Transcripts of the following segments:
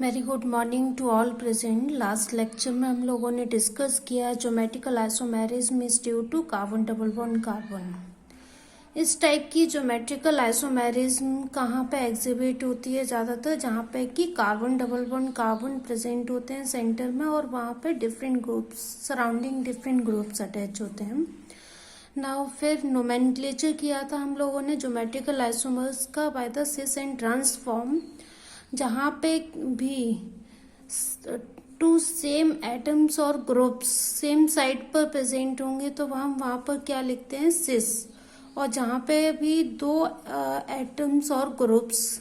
Very good morning to all present. Last lecture में हम लोगों ने डिस्कस किया geometrical isomerism is due to carbon double bond carbon. इस टाइप की ज्योमेट्रिकल आइसोमेरिज्म कहाँ पे एग्जिबिट होती है? ज़्यादातर जहाँ पे कि carbon double bond carbon present होते हैं सेंटर में और वहाँ पे different groups surrounding different groups attach होते हैं। नाउ फिर नोमेनक्लेचर किया था हम लोगों ने ज्योमेट्रिकल आइसोमर्स का by the cis and trans form. जहाँ पे भी टू सेम एटम्स और ग्रुप्स सेम साइड पर प्रेजेंट होंगे तो हम वहाँ पर क्या लिखते हैं? सिस। और जहाँ पे भी दो एटम्स और ग्रुप्स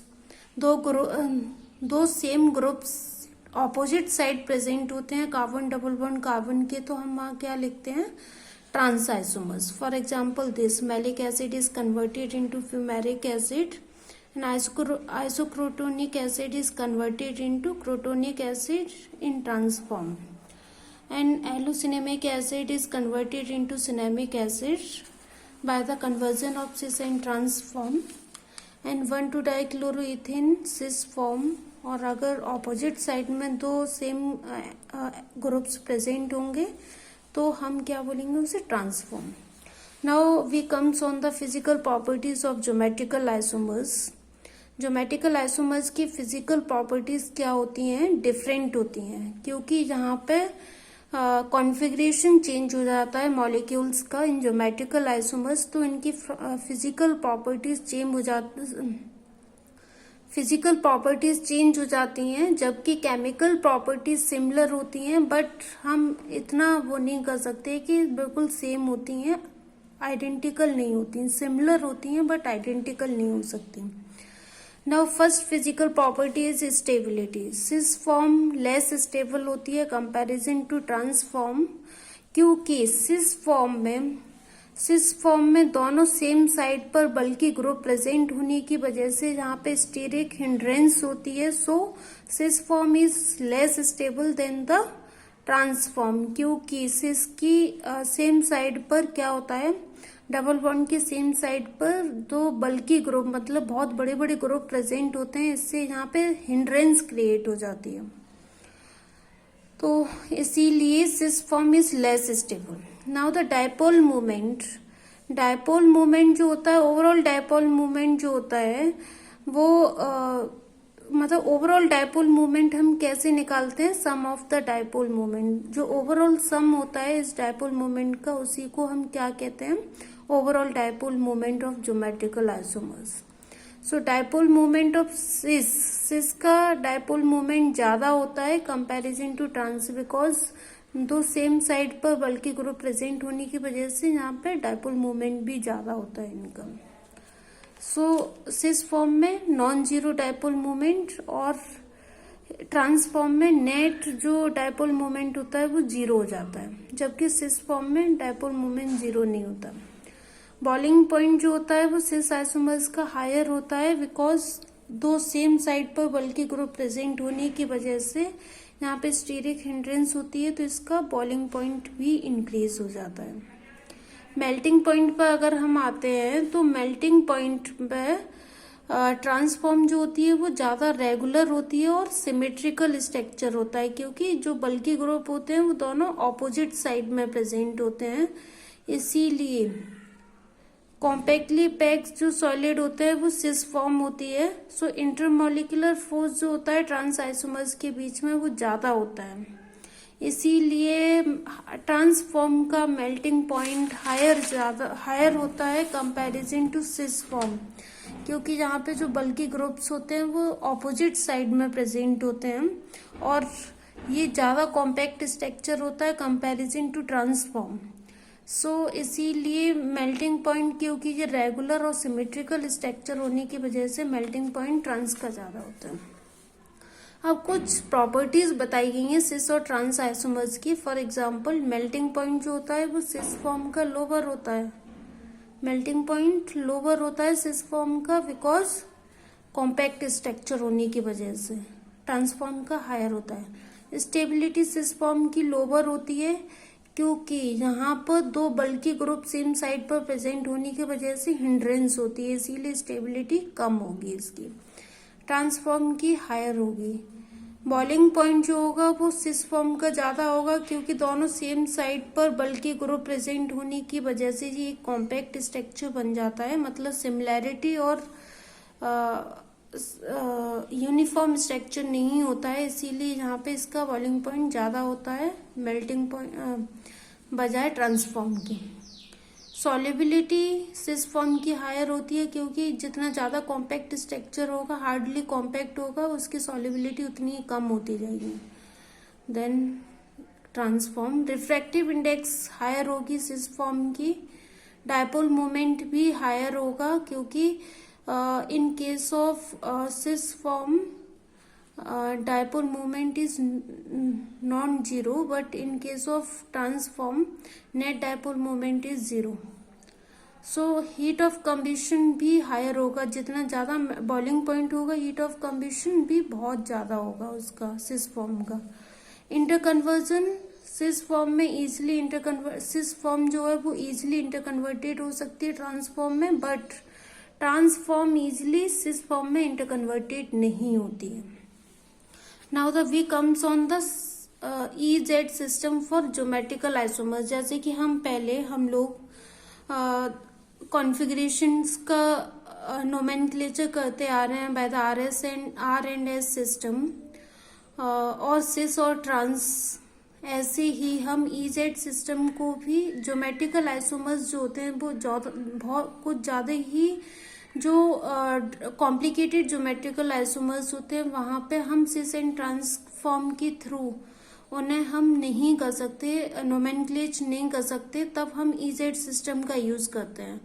दो same groups opposite side present होते हैं कार्बन डबल बॉन्ड कार्बन के, तो हम वहाँ क्या लिखते हैं? Trans isomers. For example this maleic acid is converted into fumaric acid and isocrotonic acid is converted into crotonic acid in trans form, and allocinamic acid is converted into cinnamic acid by the conversion of cis and trans form, and 1,2-dichloroethane cis form। और अगर opposite side में दो same groups present होंगे तो हम क्या बोलेंगे? उसे trans form. Now we comes on the physical properties of geometrical isomers. Geometrical isomers की फिजिकल प्रॉपर्टीज क्या होती हैं? डिफरेंट होती हैं, क्योंकि यहाँ पे कॉन्फ़िगरेशन चेंज हो जाता है मॉलिक्यूल्स का इन ज्योमेट्रिकल आइसोमर्स, तो इनकी फिजिकल प्रॉपर्टीज चेंज हो जाती हैं, जबकि केमिकल प्रॉपर्टीज सिमिलर होती हैं, बट हम इतना वो नहीं कर सकते कि बिल्कुल सेम होती हैं, आइडेंटिकल नहीं होती हैं। सिमिलर होती हैं बट आइडेंटिकल नहीं हो सकती। Now first physical property is stability. Cis form less stable होती है कंपैरिजन टू ट्रांस फॉर्म, क्योंकि सिस फॉर्म में दोनों सेम साइड पर बल्कि ग्रुप प्रेजेंट होने की वजह से यहाँ पे स्टीरिक हिंड्रेंस होती है, so cis form is less stable than the trans form, क्योंकि सिस की सेम साइड पर क्या होता है? डबल बॉन्ड के सेम साइड पर दो बल्कि ग्रुप मतलब बहुत बड़े बड़े ग्रुप प्रेजेंट होते हैं, इससे यहाँ पे हिंड्रेंस क्रिएट हो जाती है, तो इसीलिए cis form is less stable. Now the dipole movement जो होता है, ओवरऑल डायपोल मूवमेंट जो होता है वो मतलब ओवरऑल डायपोल मूवमेंट हम कैसे निकालते हैं? सम ऑफ द डायपोल मूवमेंट, जो ओवरऑल सम होता है इस डायपोल मूवमेंट का, उसी को हम क्या कहते हैं? Overall dipole movement of geometrical isomers. So dipole movement of cis का डायपोल मूवमेंट ज्यादा होता है कंपैरिजन टू ट्रांस, बिकॉज दो सेम साइड पर बल्कि ग्रुप प्रेजेंट होने की वजह से यहाँ पे डायपोल मूवमेंट भी ज्यादा होता है इनका। सो सिस फॉर्म में नॉन जीरो डायपोल मूवमेंट और ट्रांस फॉर्म में नेट जो डायपोल मूवमेंट होता है वो जीरो हो जाता है, जबकि सिस फॉर्म में डायपोल मूवमेंट जीरो नहीं होता। बॉइलिंग पॉइंट जो होता है वो सिस आइसोमर्स का हायर होता है, बिकॉज दो सेम साइड पर बल्कि ग्रुप प्रेजेंट होने की वजह से यहाँ पे स्टीरिक हिंड्रेंस होती है, तो इसका बॉइलिंग पॉइंट भी इंक्रीज हो जाता है। मेल्टिंग पॉइंट पर अगर हम आते हैं तो मेल्टिंग पॉइंट पे ट्रांसफॉर्म जो होती है वो ज्यादा रेगुलर होती है और सिमेट्रिकल स्ट्रक्चर होता है, क्योंकि जो बल्कि ग्रुप होते हैं वो दोनों ऑपोजिट साइड में प्रेजेंट होते हैं, इसीलिए कॉम्पैक्टली पैक्ड जो सॉलिड होते हैं वो सिस फॉर्म होती है। सो इंटरमोलिकुलर फोर्स जो होता है ट्रांस आइसोमर्स के बीच में वो ज्यादा होता है, इसीलिए ट्रांसफॉर्म का मेल्टिंग पॉइंट हायर होता है कंपैरिजन टू सिस फॉर्म, क्योंकि यहाँ पे जो बल्कि ग्रुप्स होते हैं वो ऑपोजिट साइड में प्रेजेंट होते हैं और ये ज्यादा कॉम्पैक्ट स्ट्रक्चर होता है कंपैरिजन टू ट्रांसफॉर्म। सो इसीलिए मेल्टिंग पॉइंट, क्योंकि ये रेगुलर और सिमेट्रिकल स्ट्रक्चर होने की वजह से मेल्टिंग पॉइंट ट्रांस का ज्यादा होता है। अब कुछ प्रॉपर्टीज बताई गई हैं सिस और ट्रांस आइसोमर्स की। फॉर एग्जांपल मेल्टिंग पॉइंट जो होता है वो सिस फॉर्म का लोअर होता है, मेल्टिंग पॉइंट लोअर होता है सिस फॉर्म का बिकॉज कॉम्पैक्ट स्ट्रक्चर होने की वजह से। ट्रांसफॉर्म का हायर होता है। स्टेबिलिटी सिस फॉर्म की लोअर होती है, क्योंकि यहाँ पर दो बल्कि ग्रुप सेम साइड पर प्रेजेंट होने की वजह से हिंड्रेंस होती है, इसीलिए स्टेबिलिटी कम होगी इसकी। ट्रांसफॉर्म की हायर होगी। बॉइलिंग पॉइंट जो होगा वो सिस फॉर्म का ज्यादा होगा, क्योंकि दोनों सेम साइड पर बल्कि ग्रुप प्रेजेंट होने की वजह से ये कॉम्पैक्ट स्ट्रक्चर बन जाता है, मतलब सिमिलैरिटी और यूनिफॉर्म स्ट्रक्चर नहीं होता है, इसीलिए यहाँ पे इसका बॉइलिंग पॉइंट ज्यादा होता है मेल्टिंग पॉइंट बजाय ट्रांसफॉर्म की। सॉल्युबिलिटी सिस फॉर्म की हायर होती है, क्योंकि जितना ज्यादा कॉम्पैक्ट स्ट्रक्चर होगा, हार्डली कॉम्पैक्ट होगा, उसकी सॉल्युबिलिटी उतनी कम होती जाएगी than trans form. Refractive index higher होगी सिस फॉर्म की। डायपोल मोमेंट भी हायर होगा, क्योंकि in case of cis form dipole moment is non-zero, but in case of transform net dipole moment is zero. So heat of combustion भी higher होगा, जितना ज्यादा boiling point होगा heat of कम्बिशन भी बहुत ज्यादा होगा उसका सिस फॉर्म का। इंटरकन्वर्जन सिस फॉर्म में इजिली सिस फॉर्म जो है वो इजिली इंटरकन्वर्टेड हो सकती है ट्रांसफॉर्म में, but trans form easily cis form में इंटरकन्वर्टेड नहीं होती है। Now the V comes on the EZ system for geometrical isomers। जैसे कि हम लोग कॉन्फ़िगरेशंस का नोमेनक्लेचर करते आ रहे हैं by the R and S system और सिस और ट्रांस, ऐसे ही हम EZ सिस्टम को भी ज्योमेट्रिकल आइसोमर्स जो होते हैं वो बहुत कुछ ज्यादा ही जो कॉम्प्लिकेटेड ज्योमेट्रिकल आइसोमर्स होते हैं वहां पे हम सिस एंड ट्रांसफॉर्म के थ्रू उन्हें हम नहीं कर सकते, नोमेनक्लेचर नहीं कर सकते, तब हम EZ सिस्टम का यूज करते हैं।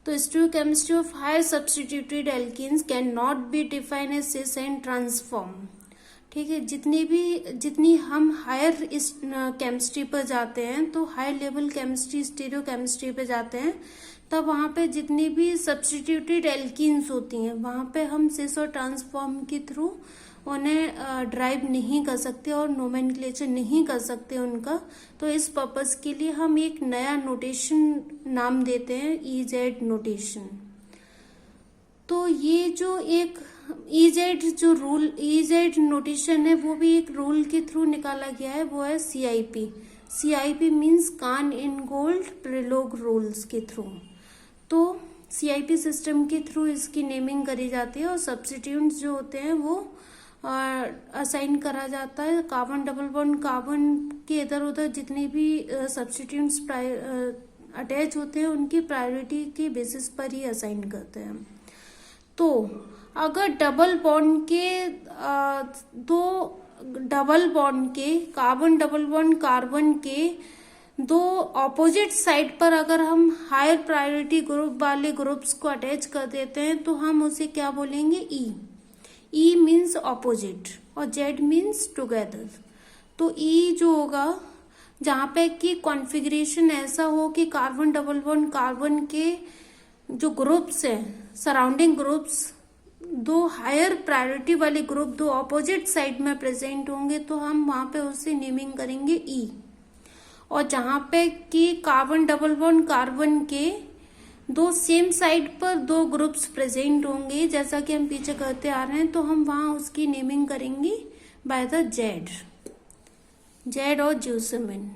तो stereochemistry of higher substituted alkenes can not be define as cis and trans form. ठीक है, जितनी हम हायर केमिस्ट्री पर जाते हैं, तो higher level chemistry stereo chemistry पे जाते हैं, तब वहां पे जितनी भी सब्स्टिट्यूटेड एल्कीन्स होती हैं वहां पे हम सिस और ट्रांसफॉर्म के थ्रू उन्हें ड्राइव नहीं कर सकते और नोमेनक्लेचर नहीं कर सकते उनका। तो इस पर्पस के लिए हम एक नया नोटेशन नाम देते हैं EZ नोटेशन। तो ये जो एक EZ नोटेशन है वो भी एक रूल के थ्रू निकाला गया है, वो है CIP means Cahn Ingold Prelog rules के थ्रू। तो CIP सिस्टम के थ्रू इसकी नेमिंग करी जाती है और सब्स्टिट्यूएंट्स जो होते हैं वो असाइन करा जाता है। कार्बन डबल बॉन्ड कार्बन के इधर उधर जितने भी सब्स्टिट्यूएंट्स अटैच होते हैं उनकी प्रायोरिटी के बेसिस पर ही असाइन करते हैं। तो अगर डबल बॉन्ड के कार्बन डबल बॉन्ड कार्बन के दो ऑपोजिट साइड पर अगर हम हायर प्रायोरिटी ग्रुप वाले ग्रुप्स को अटैच कर देते हैं तो हम उसे क्या बोलेंगे, E मीन्स ऑपोजिट और Z मीन्स टुगेदर। तो E जो होगा जहां पे कि कॉन्फ़िगरेशन ऐसा हो कि कार्बन डबल बॉन्ड कार्बन के जो ग्रुप्स हैं, सराउंडिंग ग्रुप्स, दो हायर प्रायोरिटी वाले ग्रुप दो ऑपोजिट साइड में प्रेजेंट होंगे, तो हम वहां पे उसे नेमिंग करेंगे E। और जहां पे कि कार्बन डबल बॉन्ड कार्बन के दो सेम साइड पर दो ग्रुप्स प्रेजेंट होंगे, जैसा कि हम पीछे करते आ रहे हैं, तो हम वहां उसकी नेमिंग करेंगे बाय द Z और ज्यूसमिन।